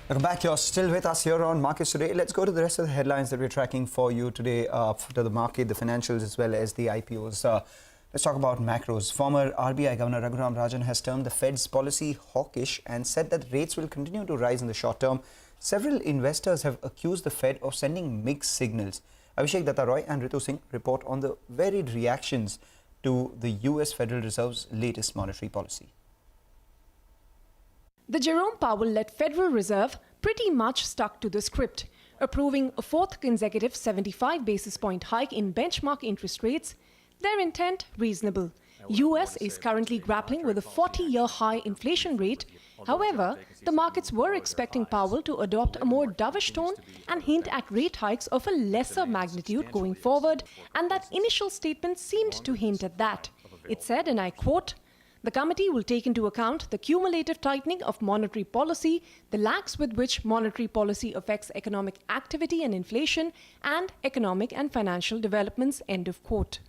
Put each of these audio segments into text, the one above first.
Welcome back. You're still with us here on Markets Today. Let's go to the rest of the headlines that we're tracking for you today, to the market, the financials, as well as the IPOs. Let's talk about macros. Former RBI Governor Raghuram Rajan has termed the Fed's policy hawkish and said that rates will continue to rise in the short term. Several investors have accused the Fed of sending mixed signals. Abhishek Datta Roy and Ritu Singh report on the varied reactions to the US Federal Reserve's latest monetary policy. The Jerome Powell-led Federal Reserve pretty much stuck to the script, approving a fourth consecutive 75 basis point hike in benchmark interest rates. Their intent reasonable. US is currently grappling with a 40-year high inflation rate. However, the markets were expecting Powell to adopt a more dovish tone and hint at rate hikes of a lesser magnitude going forward, and that initial statement seemed to hint at that. It said, and I quote, "The committee will take into account the cumulative tightening of monetary policy, the lags with which monetary policy affects economic activity and inflation, and economic and financial developments," end of quote.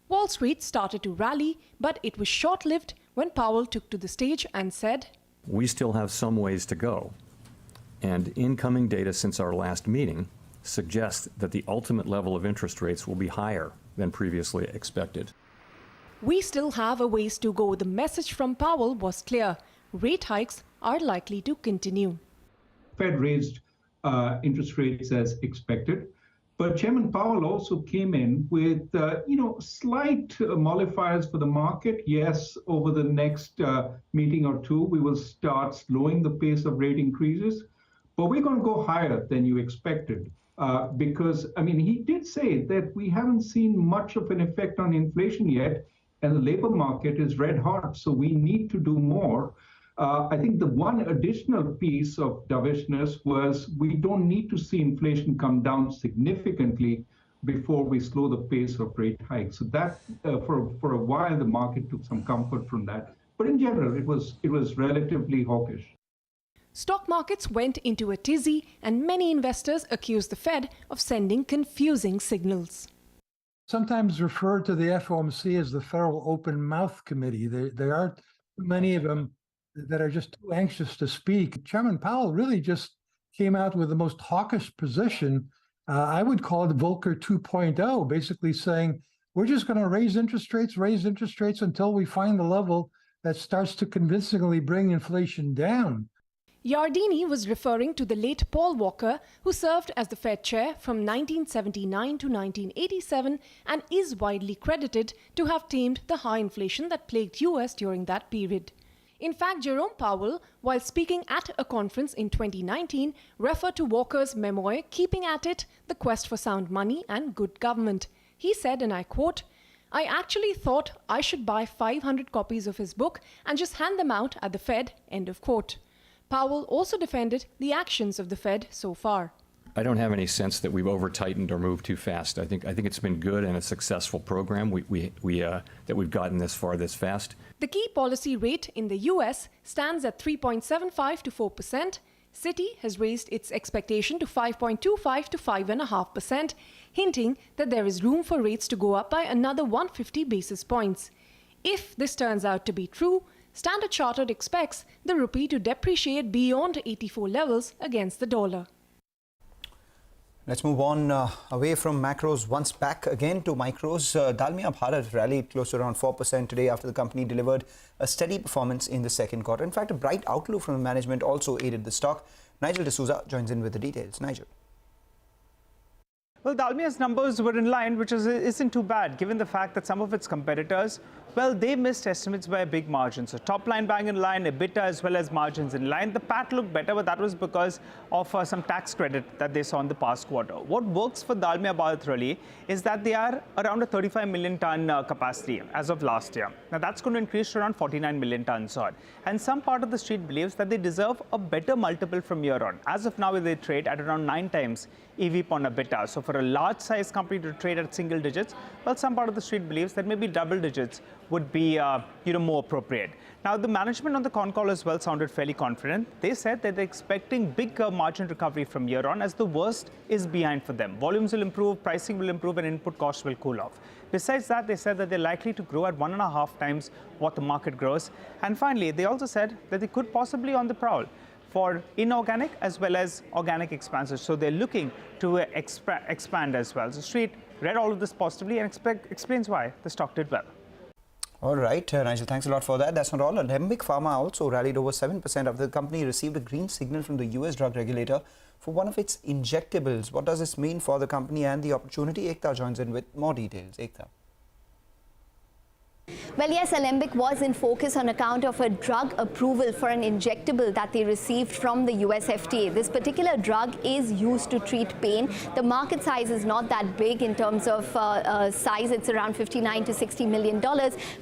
Wall Street started to rally, but it was short-lived when Powell took to the stage and said, "We still have some ways to go, and incoming data since our last meeting suggests that the ultimate level of interest rates will be higher than previously expected." "We still have a ways to go." The message from Powell was clear. Rate hikes are likely to continue. Fed raised interest rates as expected, but Chairman Powell also came in with slight mollifiers for the market. Yes, over the next meeting or two, we will start slowing the pace of rate increases, but we're going to go higher than you expected. Because, he did say that we haven't seen much of an effect on inflation yet, and the labor market is red hot, so we need to do more. I think the one additional piece of dovishness was we don't need to see inflation come down significantly before we slow the pace of rate hikes. So that, for a while, the market took some comfort from that. But in general, it was relatively hawkish. Stock markets went into a tizzy, and many investors accused the Fed of sending confusing signals. Sometimes referred to the FOMC as the Federal Open Mouth Committee. There aren't too many of them that are just too anxious to speak. Chairman Powell really just came out with the most hawkish position. I would call it Volcker 2.0, basically saying, we're just going to raise interest rates until we find the level that starts to convincingly bring inflation down. Yardeni was referring to the late Paul Volcker, who served as the Fed chair from 1979 to 1987 and is widely credited to have tamed the high inflation that plagued US during that period. In fact, Jerome Powell, while speaking at a conference in 2019, referred to Volcker's memoir, Keeping at It, The Quest for Sound Money and Good Government. He said, and I quote, "I actually thought I should buy 500 copies of his book and just hand them out at the Fed," end of quote. Powell also defended the actions of the Fed so far. I don't have any sense that we've over-tightened or moved too fast. I think it's been good and a successful program that we've gotten this far this fast. The key policy rate in the US stands at 3.75 to 4%. Citi has raised its expectation to 5.25 to 5.5%, hinting that there is room for rates to go up by another 150 basis points. If this turns out to be true, Standard Chartered expects the rupee to depreciate beyond 84 levels against the dollar. Let's move on away from macros, once back again to micros. Dalmia Bharat rallied close to around 4% today after the company delivered a steady performance in the second quarter. In fact, a bright outlook from the management also aided the stock. Nigel D'Souza joins in with the details. Nigel. Well, Dalmia's numbers were in line, which isn't too bad, given the fact that some of its competitors, well, they missed estimates by a big margin. So top line bang in line, EBITDA as well as margins in line. The PAT looked better, but that was because of some tax credit that they saw in the past quarter. What works for Dalmia Bharat really is that they are around a 35 million ton capacity as of last year. Now that's going to increase to around 49 million tons odd. And some part of the street believes that they deserve a better multiple from year on. As of now, they trade at around 9 times EV upon EBITDA. So for a large size company to trade at single digits, well, some part of the street believes that maybe double digits would be more appropriate. Now, the management on the con call as well sounded fairly confident. They said that they're expecting big margin recovery from year on, as the worst is behind for them. Volumes will improve, pricing will improve, and input costs will cool off. Besides that, they said that they're likely to grow at 1.5 times what the market grows. And finally, they also said that they could possibly on the prowl for inorganic as well as organic expansion. So they're looking to expand as well. So Street read all of this positively and explains why the stock did well. All right, Nigel, thanks a lot for that. That's not all. Alembic Pharma also rallied over 7% after the company received a green signal from the US drug regulator for one of its injectables. What does this mean for the company and the opportunity? Ekta joins in with more details. Ekta. Well, yes, Alembic was in focus on account of a drug approval for an injectable that they received from the US FDA. This particular drug is used to treat pain. The market size is not that big in terms of size. It's around $59 to $60 million.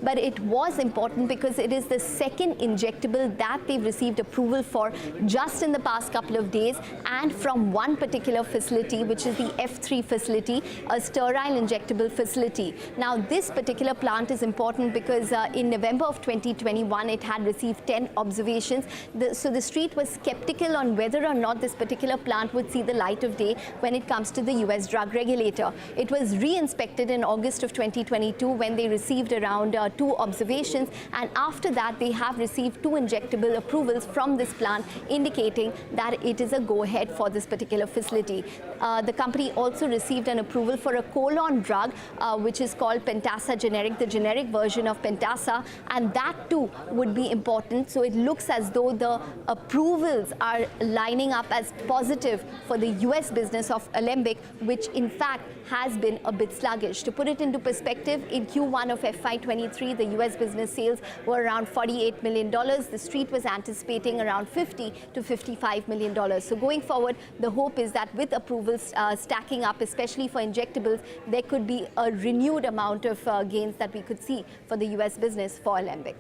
But it was important because it is the second injectable that they've received approval for just in the past couple of days, and from one particular facility, which is the F3 facility, a sterile injectable facility. Now, this particular plant is important because in November of 2021, it had received 10 observations. So the street was skeptical on whether or not this particular plant would see the light of day when it comes to the US drug regulator. It was re-inspected in August of 2022 when they received around 2 observations. And after that, they have received 2 injectable approvals from this plant, indicating that it is a go-ahead for this particular facility. The company also received an approval for a colon drug, which is called Pentasa generic, the generic version of Pentasa, and that too would be important. So it looks as though the approvals are lining up as positive for the US business of Alembic, which in fact has been a bit sluggish. To put it into perspective, in Q1 of FY23, the US business sales were around $48 million. The street was anticipating around $50 to $55 million. So going forward, the hope is that with approvals stacking up, especially for injectables, there could be a renewed amount of gains that we could see for the US business for Alembic.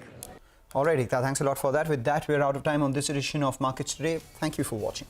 All right, Ekta, thanks a lot for that. With that, we're out of time on this edition of Markets Today. Thank you for watching.